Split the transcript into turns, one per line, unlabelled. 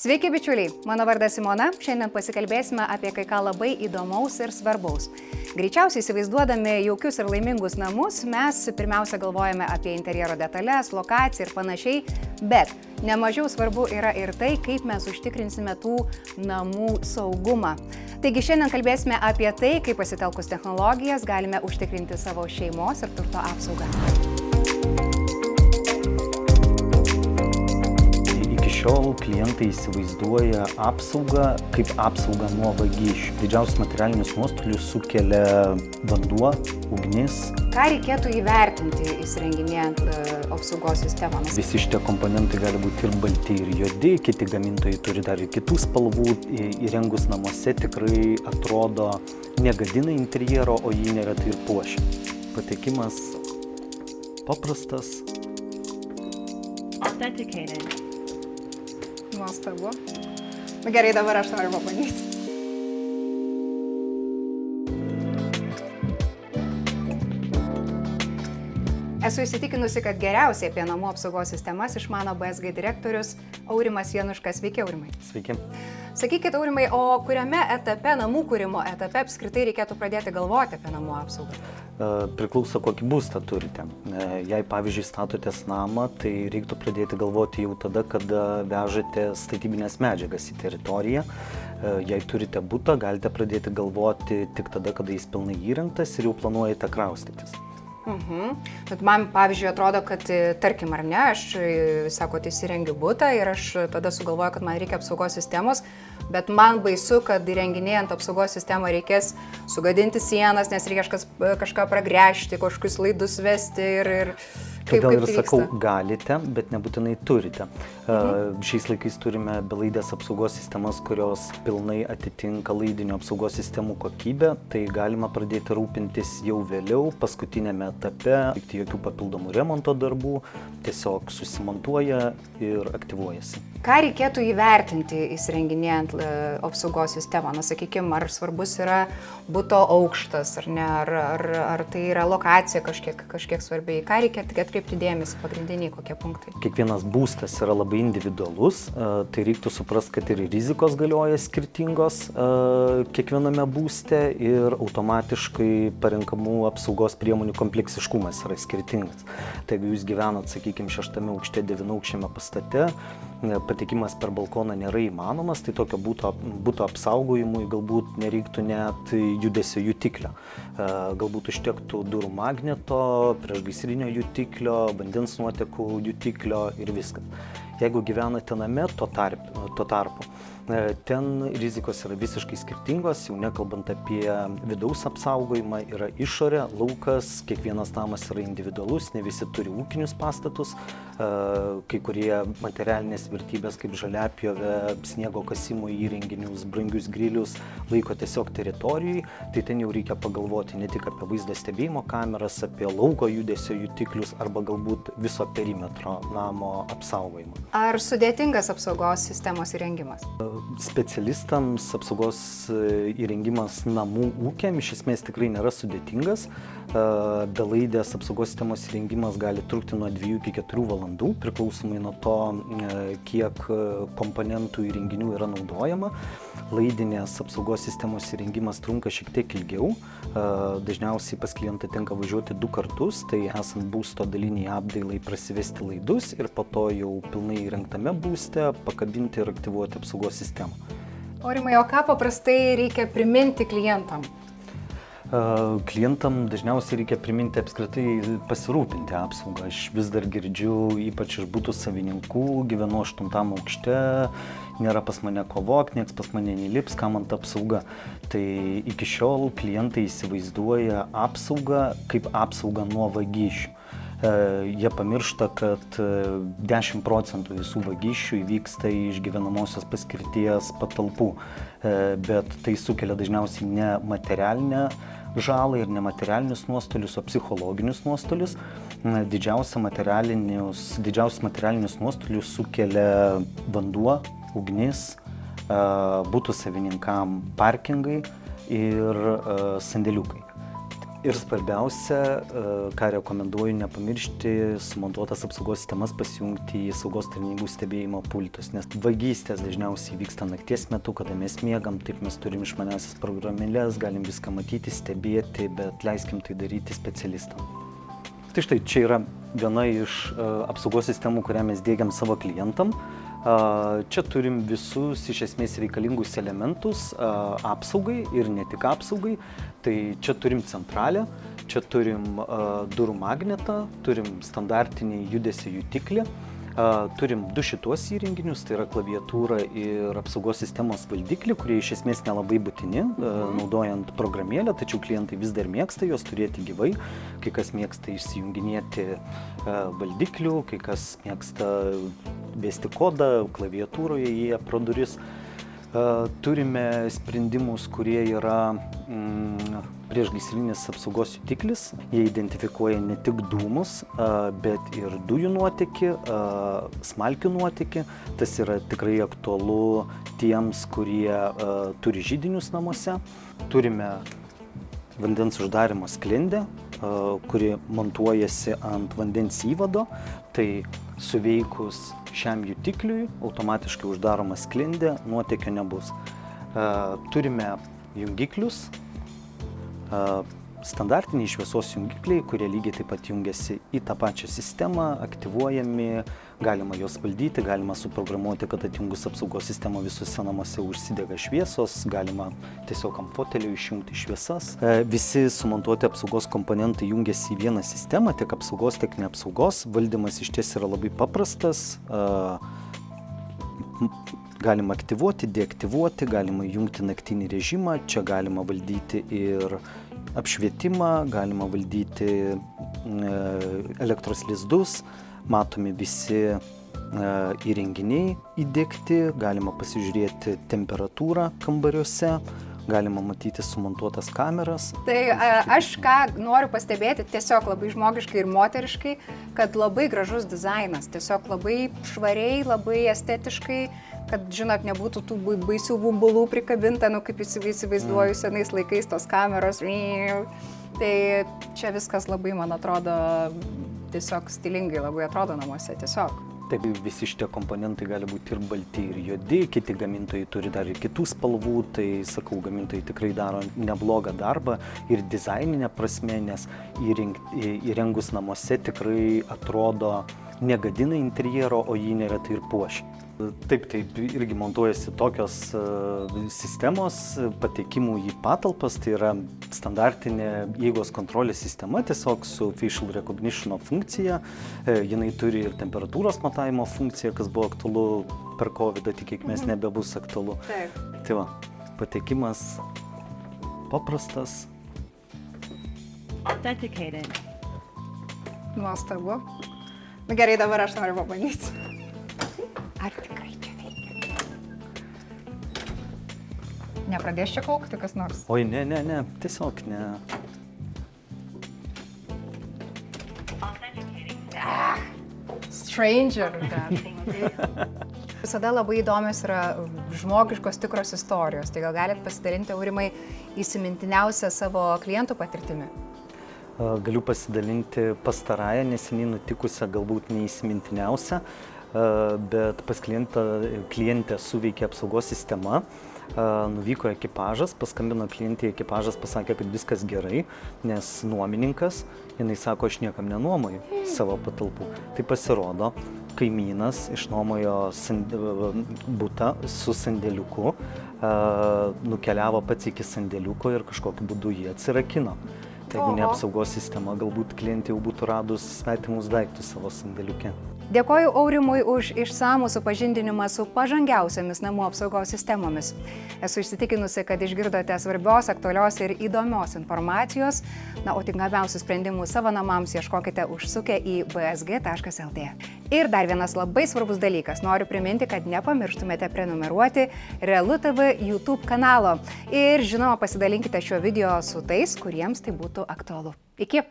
Sveiki bičiuliai, mano vardas Simona, šiandien pasikalbėsime apie kai ką labai įdomaus ir svarbaus. Greičiausiai įsivaizduodami jaukius ir laimingus namus, mes pirmiausia galvojame apie interjero detalės, lokaciją ir panašiai, bet nemažiau svarbu yra ir tai, kaip mes užtikrinsime tų namų saugumą. Taigi šiandien kalbėsime apie tai, kaip pasitelkus technologijas galime užtikrinti savo šeimos ir turto apsaugą.
Šiol klientai įsivaizduoja apsaugą kaip apsaugą nuo vagysčių. Didžiausius materialinius nuostolius sukelia vanduo, ugnis.
Ką reikėtų įvertinti įsirenginėjant apsaugos sistemą?
Visi šitie komponentai gali būti ir balti, ir juodi, kiti gamintojai turi dar ir kitų spalvų. Įrengus namuose tikrai atrodo negadina interjero, o jį neretai ir puošia. Patekimas paprastas.
Authenticated.
Nuostabu. Gerai, dabar aš noriu pabandyti. Esu įsitikinusi, kad geriausiai apie namų apsaugos sistemas išmano BSG direktorius Aurimas Januškas. Sveiki, Aurimai.
Sveiki.
Sakykit, Aurimai, o kuriame etape, namų kūrimo etape apskritai reikėtų pradėti galvoti apie namų apsaugą?
Priklauso, kokį būstą turite. Jei, pavyzdžiui, statotės namą, tai reiktų pradėti galvoti jau tada, kada vežate statybinės medžiagas į teritoriją. Jei turite butą, galite pradėti galvoti tik tada, kada jis pilnai įrengtas ir jau planuojate kraustytis.
Bet man, pavyzdžiui, atrodo, kad, tarkim, ar ne, aš, sakot, įsirengiu butą ir aš tada sugalvoju, kad man reikia apsaugos sistemos, bet man baisu, kad įrenginėjant apsaugos sistemą reikės sugadinti sienas, nes reikia kažką pragręžti, kažkokius laidus vesti ir
Todėl ir sakau, galite, bet nebūtinai turite. Šiais laikais turime belaidės apsaugos sistemas, kurios pilnai atitinka laidinio apsaugos sistemų kokybę, tai galima pradėti rūpintis jau vėliau, paskutinėme etape, tik jokių papildomų remonto darbų, tiesiog susimontuoja ir aktyvuojasi.
Ką reikėtų įvertinti įsirenginėjant apsaugos sistemą? Na, sakykime, ar svarbus yra buto aukštas, ar ne, ar tai yra lokacija kažkiek svarbi? Ką reikėtų atkreipti dėmesį, pagrindiniai kokie punktai?
Kiekvienas būstas yra labai individualus, tai reiktų suprasti, kad ir rizikos galioja skirtingos kiekviename būste ir automatiškai parenkamų apsaugos priemonių kompleksiškumas yra skirtingas. Tai jeigu jūs gyvenat, sakykime, 6 aukšte, 9-aukščiame pastate, patekimas per balkoną nėra įmanomas, tai tokio buto apsaugojimui galbūt nereiktų net judesio jutiklio. Galbūt užtektų durų magneto, priešgaisrinio jutiklio, vandens nuotekų jutiklio ir viskas. Jeigu gyvenate name, tuo tarpu, ten rizikos yra visiškai skirtingos, jau nekalbant apie vidaus apsaugojimą, yra išorė, laukas, kiekvienas namas yra individualus, ne visi turi ūkinius pastatus, kai kurie materialinės vertybės kaip žaliapjovė, sniego kasimo įrenginius, brangius grilius laiko tiesiog teritorijai, tai ten jau reikia pagalvoti ne tik apie vaizdo stebėjimo kameras, apie lauko judesio jutiklius arba galbūt viso perimetro namo apsaugojimą.
Ar sudėtingas apsaugos sistemos įrengimas?
Specialistams apsaugos įrengimas namų ūkiam iš esmės tikrai nėra sudėtingas. Belaidės apsaugos sistemos įrengimas gali trukti nuo 2 iki 4 valandų, priklausomai nuo to, kiek komponentų įrenginių yra naudojama. Laidinės apsaugos sistemos įrengimas trunka šiek tiek ilgiau. Dažniausiai pas klientą tenka važiuoti 2 kartus, tai esant būsto daliniai apdailai prasivesti laidus ir po to jau pilnai įrengtame būste pakabinti ir aktyvuoti apsaugos sistemą.
Aurimai, o ką paprastai reikia priminti klientam?
Klientam dažniausiai reikia priminti apskritai pasirūpinti apsaugą. Aš vis dar girdžiu, ypač iš butų savininkų, gyvenu 8 aukšte, nėra pas mane ko vogt, nieks pas mane nelips, kam man ta apsauga. Tai iki šiol klientai įsivaizduoja apsaugą kaip apsaugą nuo vagysčių. Jie pamiršta, kad 10% visų vagysčių įvyksta iš gyvenamosios paskirties patalpų, bet tai sukelia dažniausiai ne materialinę žalą ir nematerialinius nuostolius, o psichologinius nuostolius. Didžiausius materialinius nuostolius sukelia vanduo, ugnis, butų savininkam parkingai ir sandėliukai. Ir svarbiausia, ką rekomenduoju nepamiršti, sumontuotas apsaugos sistemas pasijungti į saugos tarnybų stebėjimo pultus, nes vagystės dažniausiai vyksta nakties metu, kada mes miegam, taip mes turim išmaniąsias programėles, galim viską matyti, stebėti, bet leiskim tai daryti specialistam. Tai štai, čia yra viena iš apsaugos sistemų, kurią mes diegiam savo klientam. Čia turim visus iš esmės reikalingus elementus apsaugai ir ne tik apsaugai. Tai čia turim centralę, čia turim durų magnetą, turim standartinį judesio jutiklį. Turim du šitos įrenginius, tai yra klaviatūra ir apsaugos sistemos valdiklį, kurie iš esmės nelabai būtini, naudojant programėlę, tačiau klientai vis dar mėgsta juos turėti gyvai. Kai kas mėgsta išsijunginėti valdiklių, kai kas mėgsta vesti kodą, klaviatūroje jie pro duris. Turime sprendimus, kurie yra priešgaisrinis apsaugos jutiklis. Jie identifikuoja ne tik dūmus, bet ir dujų nuotėkį, smalkių nuotėkį. Tas yra tikrai aktualu tiems, kurie turi židinius namuose. Turime vandens uždarimo sklendę, kuri montuojasi ant vandens įvado. Tai suveikus šiam jutikliui automatiškai uždaroma sklendė, nuotėkio nebus. Turime jungiklius, standartiniai šviesos jungikliai, kurie lygiai taip pat jungiasi į tą pačią sistemą, aktyvuojami, galima juos valdyti, galima suprogramuoti, kad atjungus apsaugos sistemą visuose namuose užsidega šviesos, galima tiesiog ant fotelio išjungti šviesas. Visi sumontuoti apsaugos komponentai jungiasi į vieną sistemą, tiek apsaugos, tiek neapsaugos. Valdymas iš ties yra labai paprastas. Galima aktyvuoti, deaktyvuoti, galima jungti naktinį režimą, čia galima valdyti ir apšvietimą, galima valdyti elektros lizdus, matomi visi įrenginiai įdiegti, galima pasižiūrėti temperatūrą kambariuose, galima matyti sumontuotas kameras.
Tai aš ką noriu pastebėti tiesiog labai žmogiškai ir moteriškai, kad labai gražus dizainas, tiesiog labai švariai, labai estetiškai, kad, žinot, nebūtų tų baisių bumbulų prikabinta, kaip įsivaizduoju senais laikais tos kameros. Tai čia viskas labai, man atrodo, tiesiog stilingai labai atrodo namuose, tiesiog.
Taip, visi šitie komponentai gali būti ir balti, ir juodi, kiti gamintojai turi dar ir kitų spalvų, tai sakau, gamintojai tikrai daro neblogą darbą ir dizaininę prasme, nes įrengus namuose tikrai atrodo negadina interjero, o jį neretai ir puošia. Taip, irgi montuojasi tokios sistemos patekimų į patalpas, tai yra standartinė įeigos kontrolės sistema, tiesiog su facial recognition funkcija. Jinai turi ir temperatūros matavimo funkciją, kas buvo aktualu per COVID-ą, tikėkimės nebebus aktualu.
Taip.
Tai va, patekimas paprastas.
Authenticated.
Nuostabu. Nu gerai, dabar aš noriu pabandyti. Ar tikrai čia veikia? Nepradės čia kaukti kas nors?
Oi, ne, tiesiog ne.
Stranger. Visada labai įdomios yra žmogiškos tikros istorijos. Tai gal galit pasidalinti, Aurimai, įsimintiniausią savo klientų patirtimi?
Galiu pasidalinti pastarąją, neseniai nutikusią, galbūt neįsimintiniausią, bet pas klientę suveikė apsaugos sistema, nuvyko ekipažas, paskambino klientė, ekipažas pasakė, kad viskas gerai, nes nuomininkas, jinai sako, aš niekam nenuomoju savo patalpų. Tai pasirodo, kaimynas išnuomojo butą su sandėliuku, nukeliavo pats iki sandėliuko ir kažkokiu būdu jį atsirakino. Tai jeigu ne apsaugos sistema, galbūt klientė jau būtų radus svetimus daiktus savo sandėliuke.
Dėkoju Aurimui už išsamų supažindinimą su pažangiausiamis namų apsaugos sistemomis. Esu įsitikinusi, kad išgirdote svarbios, aktualios ir įdomios informacijos. Na, o tinkamiausių sprendimų savo namams ieškokite užsukę į bsg.lt. Ir dar vienas labai svarbus dalykas. Noriu priminti, kad nepamirštumėte prenumeruoti Realu TV YouTube kanalo. Ir žinoma, pasidalinkite šiuo video su tais, kuriems tai būtų aktualu. Iki!